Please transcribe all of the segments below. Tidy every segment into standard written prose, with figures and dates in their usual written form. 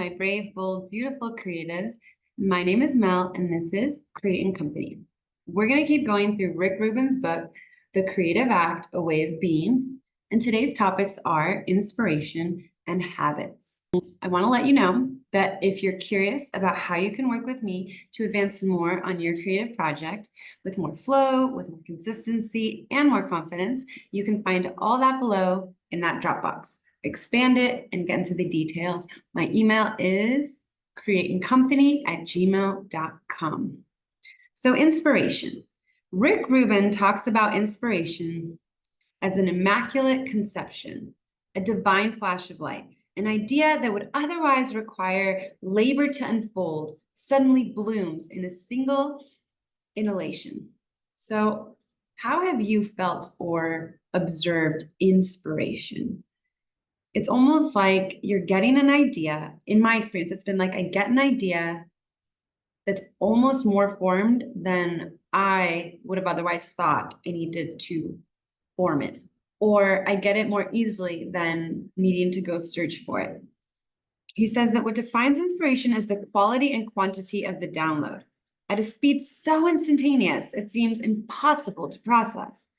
my brave, bold, beautiful creatives. My name is Mel, and this is Create and Company. We're going to keep going through Rick Rubin's book, The Creative Act, A Way of Being. And today's topics are inspiration and habits. I want to let you know that if you're curious about how you can work with me to advance more on your creative project with more flow, with more consistency, and more confidence, you can find all that below in that Dropbox. Expand it and get into the details. My email is createandcompany@gmail.com. So inspiration. Rick Rubin talks about inspiration as an immaculate conception, a divine flash of light, an idea that would otherwise require labor to unfold, suddenly blooms in a single inhalation. So how have you felt or observed inspiration? It's almost like you're getting an idea. In my experience, it's been like I get an idea that's almost more formed than I would have otherwise thought I needed to form it. Or I get it more easily than needing to go search for it. He says that what defines inspiration is the quality and quantity of the download. At a speed so instantaneous, it seems impossible to process.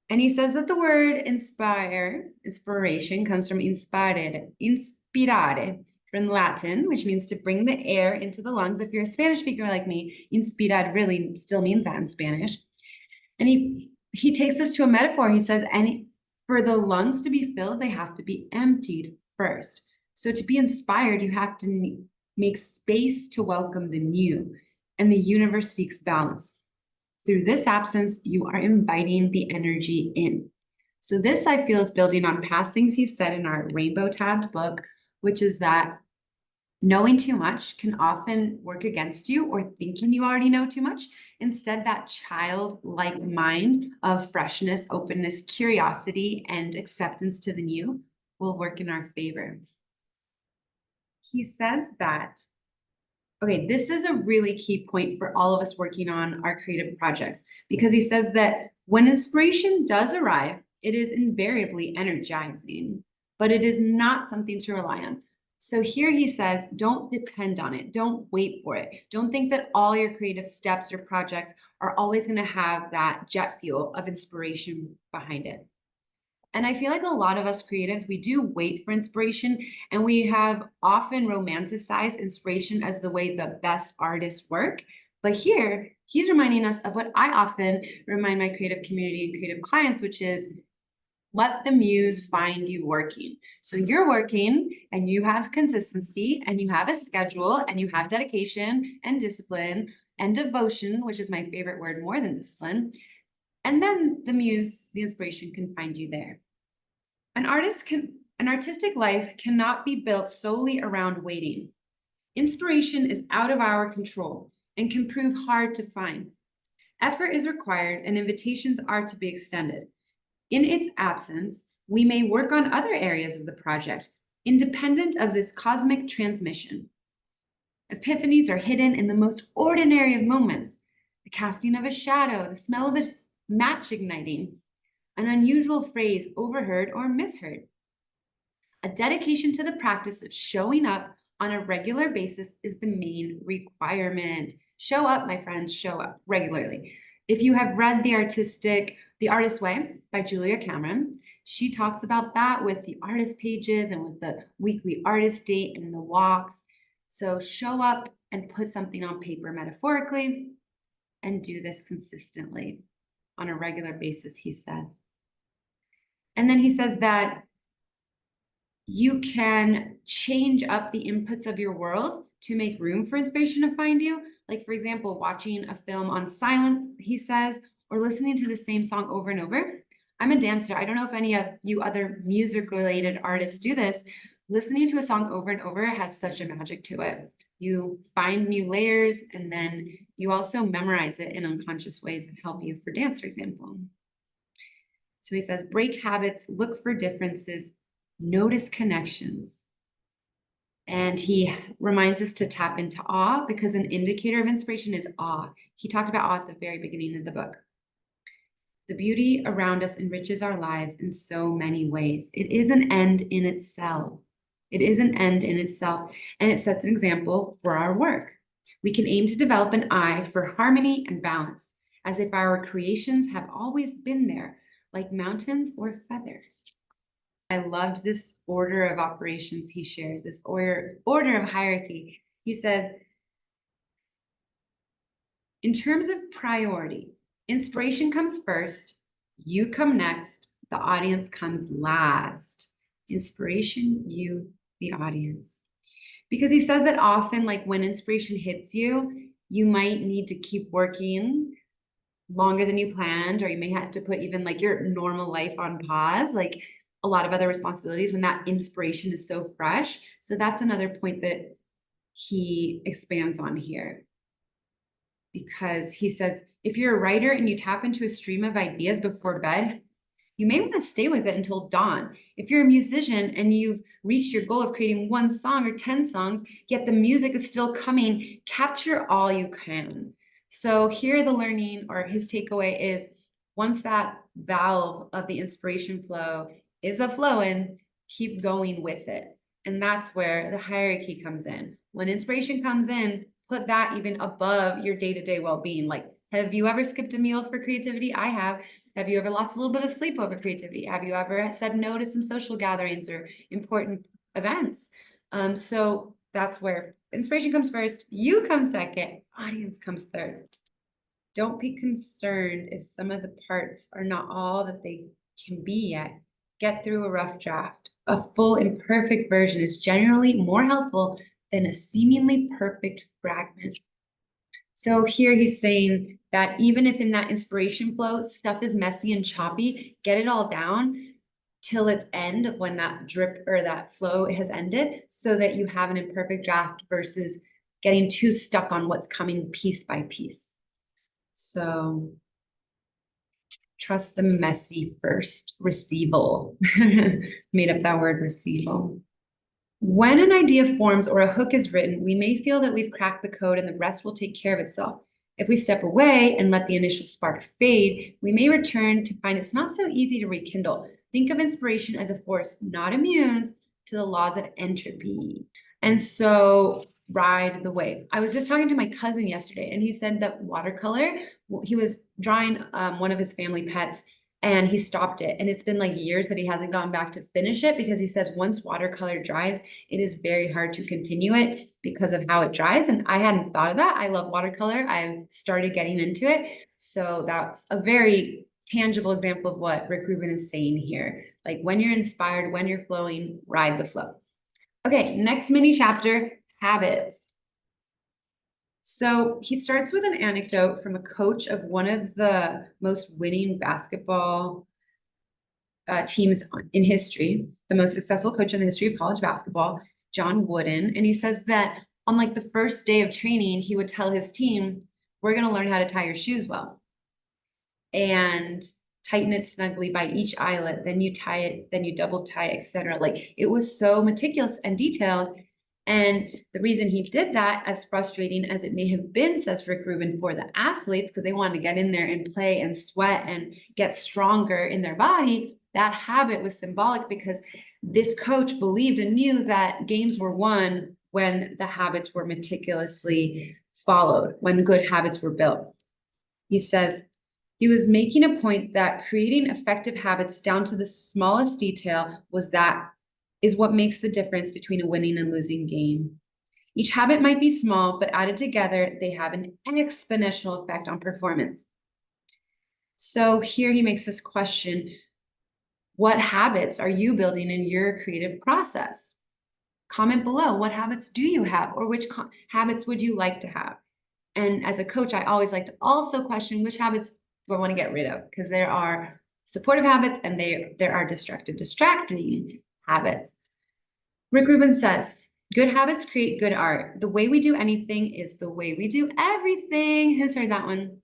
And he says that the word inspiration comes from inspirare, from Latin, which means to bring the air into the lungs. If you're a Spanish speaker like me, inspirar really still means that in Spanish. And he takes this to a metaphor. He says, for the lungs to be filled, they have to be emptied first. So to be inspired, you have to make space to welcome the new, and the universe seeks balance. Through this absence, you are inviting the energy in. So this, I feel, is building on past things he said in our rainbow tabbed book, which is that knowing too much can often work against you, or thinking you already know too much. Instead, that childlike mind of freshness, openness, curiosity, and acceptance to the new will work in our favor. He says that, okay, this is a really key point for all of us working on our creative projects, because he says that when inspiration does arrive, it is invariably energizing, but it is not something to rely on. So here he says, don't depend on it. Don't wait for it. Don't think that all your creative steps or projects are always going to have that jet fuel of inspiration behind it. And I feel like a lot of us creatives, we do wait for inspiration, and we have often romanticized inspiration as the way the best artists work. But here, he's reminding us of what I often remind my creative community and creative clients, which is let the muse find you working. So you're working and you have consistency and you have a schedule and you have dedication and discipline and devotion, which is my favorite word more than discipline. And then the muse, the inspiration can find you there. An artistic life cannot be built solely around waiting. Inspiration is out of our control and can prove hard to find. Effort is required and invitations are to be extended. In its absence, we may work on other areas of the project, independent of this cosmic transmission. Epiphanies are hidden in the most ordinary of moments: the casting of a shadow, the smell of a match igniting, an unusual phrase overheard or misheard. A dedication to the practice of showing up on a regular basis is the main requirement. Show up, my friends, show up regularly. If you have read The Artist's Way by Julia Cameron, she talks about that with the artist pages and with the weekly artist date and the walks. So show up and put something on paper metaphorically, and do this consistently on a regular basis, he says. And then he says that you can change up the inputs of your world to make room for inspiration to find you. Like, for example, watching a film on silent, he says, or listening to the same song over and over. I'm a dancer. I don't know if any of you other music-related artists do this. Listening to a song over and over has such a magic to it. You find new layers, and then you also memorize it in unconscious ways that help you for dance, for example. So he says, break habits, look for differences, notice connections. And he reminds us to tap into awe, because an indicator of inspiration is awe. He talked about awe at the very beginning of the book. The beauty around us enriches our lives in so many ways. It is an end in itself. It is an end in itself, and it sets an example for our work. We can aim to develop an eye for harmony and balance, as if our creations have always been there, like mountains or feathers. I loved this order of operations he shares, this order of hierarchy. He says, in terms of priority, inspiration comes first, you come next, the audience comes last. Inspiration, you, the audience. Because he says that often, like when inspiration hits you, you might need to keep working longer than you planned, or you may have to put even like your normal life on pause, like a lot of other responsibilities when that inspiration is so fresh. So that's another point that he expands on here. Because he says, if you're a writer and you tap into a stream of ideas before bed, you may want to stay with it until dawn. If you're a musician and you've reached your goal of creating one song or 10 songs, yet the music is still coming, capture all you can. So here the learning, or his takeaway is, once that valve of the inspiration flow is a flowing, keep going with it. And that's where the hierarchy comes in. When inspiration comes in, put that even above your day-to-day well-being. Like, have you ever skipped a meal for creativity? I have. Have you ever lost a little bit of sleep over creativity? Have you ever said no to some social gatherings or important events? So that's where inspiration comes first, you come second, audience comes third. Don't be concerned if some of the parts are not all that they can be yet. Get through a rough draft. A full imperfect version is generally more helpful than a seemingly perfect fragment. So here he's saying that even if in that inspiration flow, stuff is messy and choppy, get it all down till its end of when that drip or that flow has ended, so that you have an imperfect draft versus getting too stuck on what's coming piece by piece. So trust the messy first, receival. Made up that word, receival. When an idea forms or a hook is written, we may feel that we've cracked the code and the rest will take care of itself. If we step away and let the initial spark fade, we may return to find it's not so easy to rekindle. Think of inspiration as a force not immune to the laws of entropy. And so ride the wave. I was just talking to my cousin yesterday, and he said that watercolor, he was drawing one of his family pets, and he stopped it. And it's been like years that he hasn't gone back to finish it, because he says once watercolor dries, it is very hard to continue it because of how it dries. And I hadn't thought of that. I love watercolor. I've started getting into it. So that's a very tangible example of what Rick Rubin is saying here. Like when you're inspired, when you're flowing, ride the flow. Okay, next mini chapter, habits. So he starts with an anecdote from a coach of one of the most winning basketball teams in history, the most successful coach in the history of college basketball, John Wooden. And he says that on like the first day of training, he would tell his team, we're going to learn how to tie your shoes well and tighten it snugly by each eyelet. Then you tie it, then you double tie, etc. Like it was so meticulous and detailed. And the reason he did that, as frustrating as it may have been, says Rick Rubin, for the athletes, because they wanted to get in there and play and sweat and get stronger in their body, that habit was symbolic, because this coach believed and knew that games were won when the habits were meticulously followed, when good habits were built. He says he was making a point that creating effective habits down to the smallest detail is what makes the difference between a winning and losing game. Each habit might be small, but added together, they have an exponential effect on performance. So here he makes this question: what habits are you building in your creative process? Comment below, what habits do you have, or which habits would you like to have? And as a coach, I always like to also question, which habits do I want to get rid of? Because there are supportive habits and there are distracting habits. Rick Rubin says, good habits create good art. The way we do anything is the way we do everything. Who's heard that one?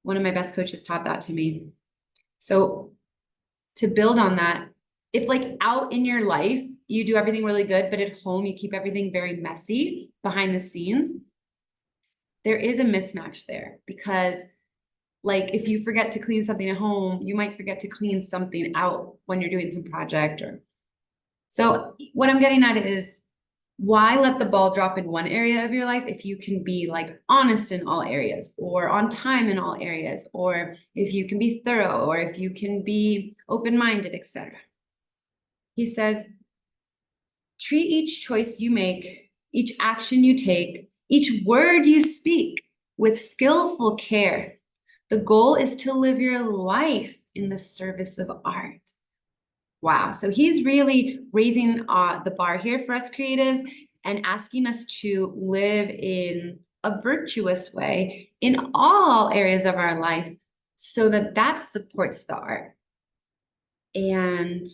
One of my best coaches taught that to me. So to build on that, if like out in your life, you do everything really good, but at home, you keep everything very messy behind the scenes, there is a mismatch there, because like if you forget to clean something at home, you might forget to clean something out when you're doing some project. Or So what I'm getting at is, why let the ball drop in one area of your life if you can be like honest in all areas, or on time in all areas, or if you can be thorough, or if you can be open-minded, etc. He says, treat each choice you make, each action you take, each word you speak with skillful care. The goal is to live your life in the service of art. Wow. So he's really raising the bar here for us creatives and asking us to live in a virtuous way in all areas of our life so that that supports the art. And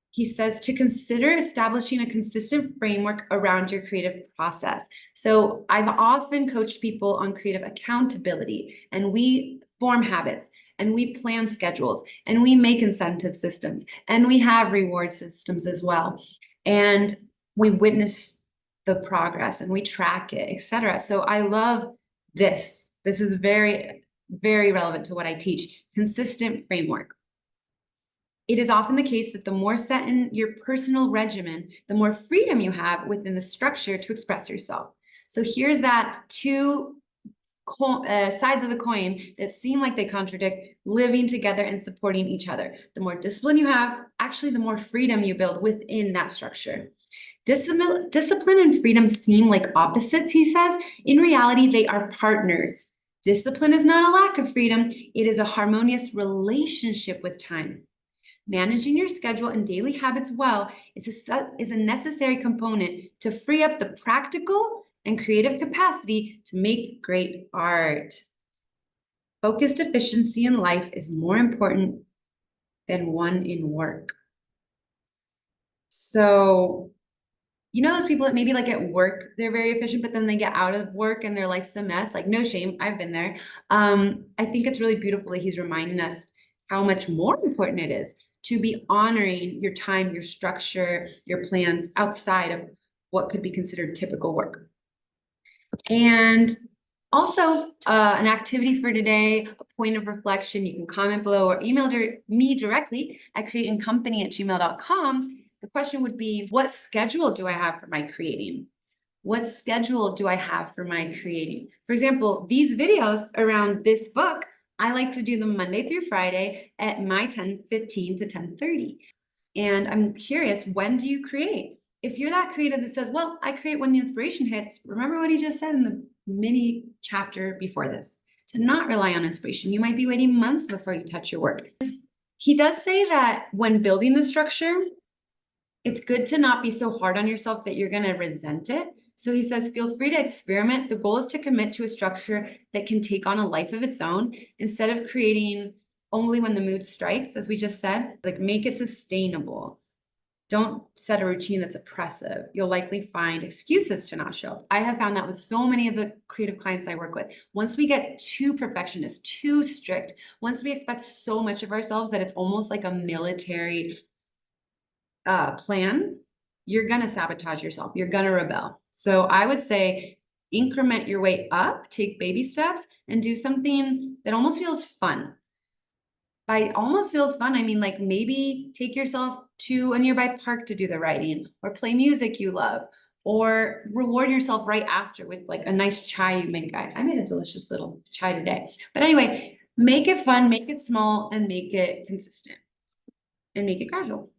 he says to consider establishing a consistent framework around your creative process. So I've often coached people on creative accountability, and we form habits, and we plan schedules, and we make incentive systems, and we have reward systems as well. And we witness the progress and we track it, etc. So I love this. This is very, very relevant to what I teach. Consistent framework. It is often the case that the more set in your personal regimen, the more freedom you have within the structure to express yourself. So here's that two sides of the coin that seem like they contradict, living together and supporting each other. The more discipline you have, actually, the more freedom you build within that structure. Discipline and freedom seem like opposites, he says. In reality, they are partners. Discipline is not a lack of freedom. It is a harmonious relationship with time. Managing your schedule and daily habits well is a necessary component to free up the practical and creative capacity to make great art. Focused efficiency in life is more important than one in work. So, you know those people that maybe like at work, they're very efficient, but then they get out of work and their life's a mess? Like, no shame, I've been there. I think it's really beautiful that he's reminding us how much more important it is to be honoring your time, your structure, your plans outside of what could be considered typical work. And also an activity for today, a point of reflection. You can comment below or email me directly at creatingcompany@gmail.com. The question would be, what schedule do I have for my creating? What schedule do I have for my creating? For example, these videos around this book, I like to do them Monday through Friday at my 10:15 to 10:30. And I'm curious, when do you create? If you're that creative that says, well, I create when the inspiration hits, remember what he just said in the mini chapter before this, to not rely on inspiration. You might be waiting months before you touch your work. He does say that when building the structure, it's good to not be so hard on yourself that you're going to resent it. So he says, feel free to experiment. The goal is to commit to a structure that can take on a life of its own instead of creating only when the mood strikes, as we just said. Like, make it sustainable. Don't set a routine that's oppressive. You'll likely find excuses to not show up. I have found that with so many of the creative clients I work with. Once we get too perfectionist, too strict, once we expect so much of ourselves that it's almost like a military plan, you're going to sabotage yourself. You're going to rebel. So I would say increment your way up, take baby steps, and do something that almost feels fun. By almost feels fun, I mean, like, maybe take yourself to a nearby park to do the writing, or play music you love, or reward yourself right after with like a nice chai you make. I made a delicious little chai today. But anyway, make it fun, make it small, and make it consistent, and make it gradual.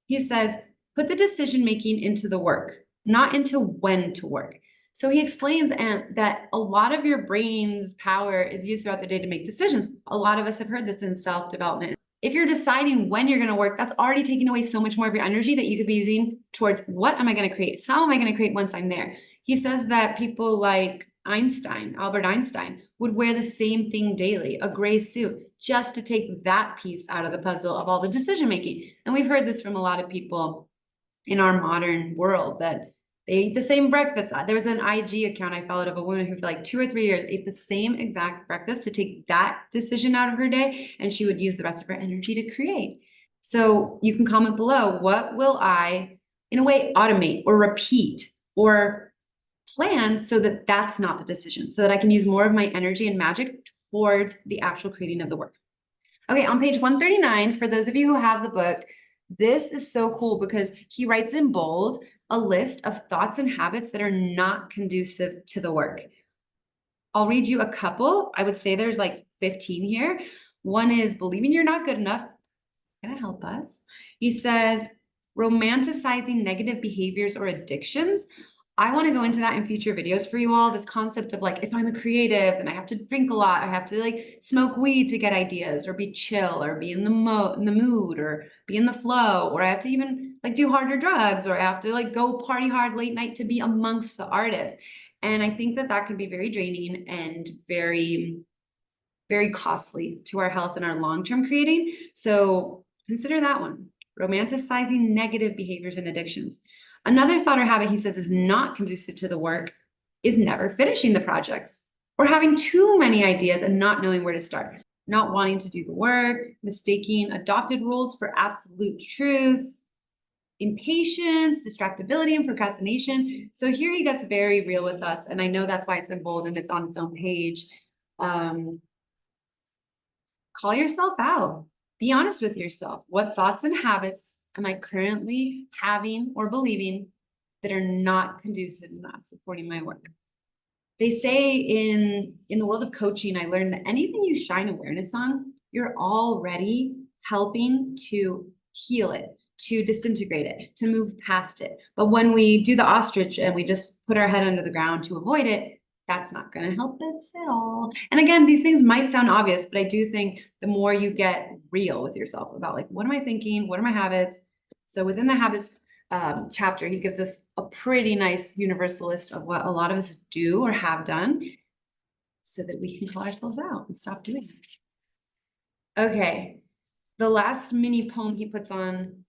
He says, put the decision-making into the work, not into when to work. So he explains that a lot of your brain's power is used throughout the day to make decisions. A lot of us have heard this in self-development. If you're deciding when you're going to work, that's already taking away so much more of your energy that you could be using towards, what am I going to create? How am I going to create once I'm there? He says that people like Albert Einstein, would wear the same thing daily, a gray suit, just to take that piece out of the puzzle of all the decision making. And we've heard this from a lot of people in our modern world, that they eat the same breakfast. There was an IG account I followed of a woman who for like 2 or 3 years ate the same exact breakfast to take that decision out of her day, and she would use the rest of her energy to create. So you can comment below, what will I, in a way, automate or repeat or plan so that that's not the decision, so that I can use more of my energy and magic towards the actual creating of the work. Okay, on page 139, for those of you who have the book, This is so cool because he writes in bold a list of thoughts and habits that are not conducive to the work. I'll read you a couple. I would say there's like 15 here. One is believing you're not good enough. Gonna help us. He says romanticizing negative behaviors or addictions. I want to go into that in future videos for you all. This concept of like, if I'm a creative, then I have to drink a lot. I have to like smoke weed to get ideas, or be chill, or be in the mood, or be in the flow, or I have to even like do harder drugs, or I have to like go party hard late night to be amongst the artists. And I think that that can be very draining and very, very costly to our health and our long-term creating. So consider that one, romanticizing negative behaviors and addictions. Another thought or habit he says is not conducive to the work is never finishing the projects, or having too many ideas and not knowing where to start, not wanting to do the work, mistaking adopted rules for absolute truths, impatience, distractibility, and procrastination. So here he gets very real with us. And I know that's why it's in bold and it's on its own page. Call yourself out. Be honest with yourself. What thoughts and habits am I currently having or believing that are not conducive and not supporting my work? They say in the world of coaching, I learned that anything you shine awareness on, you're already helping to heal it, to disintegrate it, to move past it. But when we do the ostrich and we just put our head under the ground to avoid it, that's not going to help us at all. And again, these things might sound obvious, but I do think the more you get real with yourself about like, what am I thinking? What are my habits? So within the habits chapter, he gives us a pretty nice universal list of what a lot of us do or have done so that we can call ourselves out and stop doing it. Okay, the last mini poem he puts on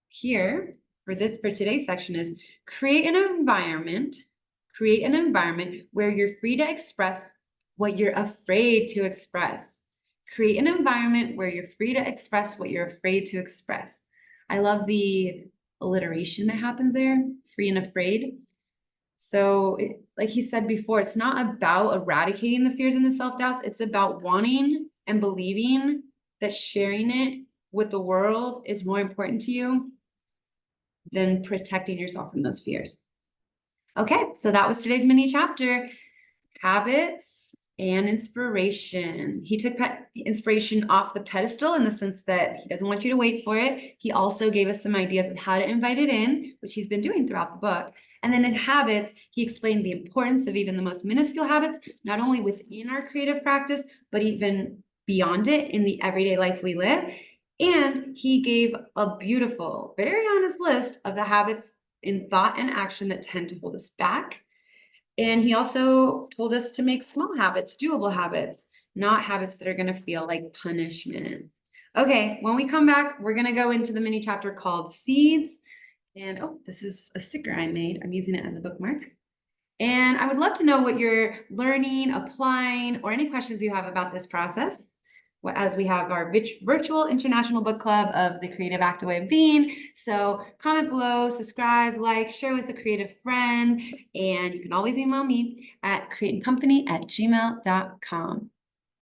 here for today's section is create an environment where you're free to express what you're afraid to express. Create an environment where you're free to express what you're afraid to express. I love the alliteration that happens there, free and afraid. So like he said before, it's not about eradicating the fears and the self-doubts. It's about wanting and believing that sharing it with the world is more important to you than protecting yourself from those fears. Okay, so that was today's mini chapter, habits and inspiration. He took inspiration off the pedestal in the sense that he doesn't want you to wait for it. He also gave us some ideas of how to invite it in, which he's been doing throughout the book. And then in habits, he explained the importance of even the most minuscule habits, not only within our creative practice, but even beyond it in the everyday life we live. And he gave a beautiful, very honest list of the habits in thought and action that tend to hold us back. And he also told us to make small habits, doable habits, not habits that are going to feel like punishment. Okay, when we come back, we're going to go into the mini chapter called Seeds. And oh, this is a sticker I made. I'm using it as a bookmark. And I would love to know what you're learning, applying, or any questions you have about this process, as we have our virtual international book club of the Creative Active Way of Being. So comment below, subscribe, like, share with a creative friend, and you can always email me at creatingcompany@gmail.com.